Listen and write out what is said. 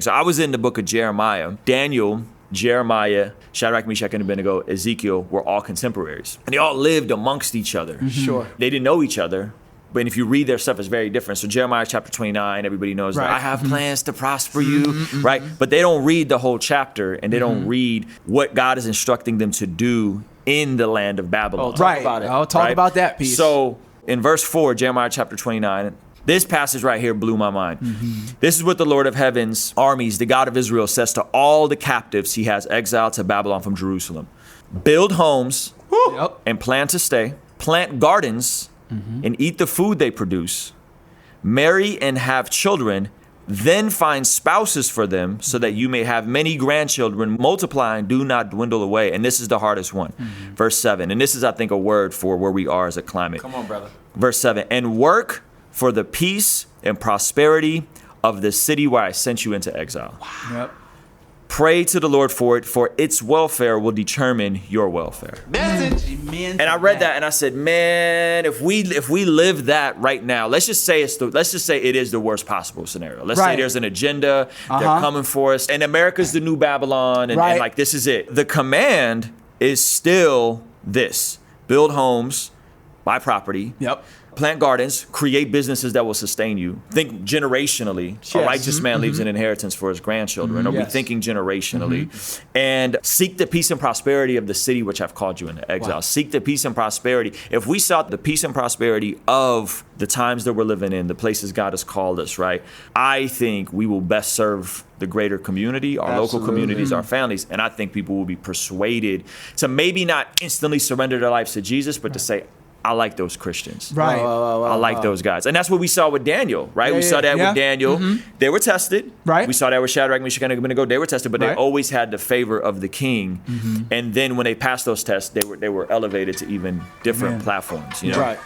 So I was in the book of Jeremiah. Daniel, Jeremiah, Shadrach, Meshach, and Abednego, Ezekiel were all contemporaries. And they all lived amongst each other. Mm-hmm. Sure. They didn't know each other. But if you read their stuff, it's very different. So Jeremiah chapter 29, everybody knows that I have plans to prosper you, right? But they don't read the whole chapter, and they don't read what God is instructing them to do in the land of Babylon. Talk about it. I'll talk about that piece. So in verse 4, Jeremiah chapter 29, this passage right here blew my mind. This is what the Lord of heaven's armies, the God of Israel, says to all the captives he has exiled to Babylon from Jerusalem. Build homes and plan to stay. Plant gardens and eat the food they produce. Marry and have children. Then find spouses for them so that you may have many grandchildren. Multiply and do not dwindle away. And this is the hardest one. Verse 7. And this is, I think, a word for where we are as a climate. Come on, brother. Verse 7. And work for the peace and prosperity of the city where I sent you into exile. Wow. Yep. Pray to the Lord for it, for its welfare will determine your welfare. Message. And I read that and I said, man, if we live that right now, let's just say it is the worst possible scenario. Let's say there's an agenda, they're coming for us, and America's the new Babylon, and like this is it. The command is still this: build homes, buy property. Plant gardens, create businesses that will sustain you. Think generationally. A righteous man leaves an inheritance for his grandchildren. Are we thinking generationally? And seek the peace and prosperity of the city which I've called you into exile. Seek the peace and prosperity. If we sought the peace and prosperity of the times that we're living in, the places God has called us, right? I think we will best serve the greater community, our local communities, our families. And I think people will be persuaded to maybe not instantly surrender their lives to Jesus, but to say, I like those Christians. I like those guys. And that's what we saw with Daniel, right? We saw that with Daniel. They were tested. We saw that with Shadrach, Meshach, and Abednego. They were tested, but they always had the favor of the king. And then when they passed those tests, they were elevated to even different platforms. You know?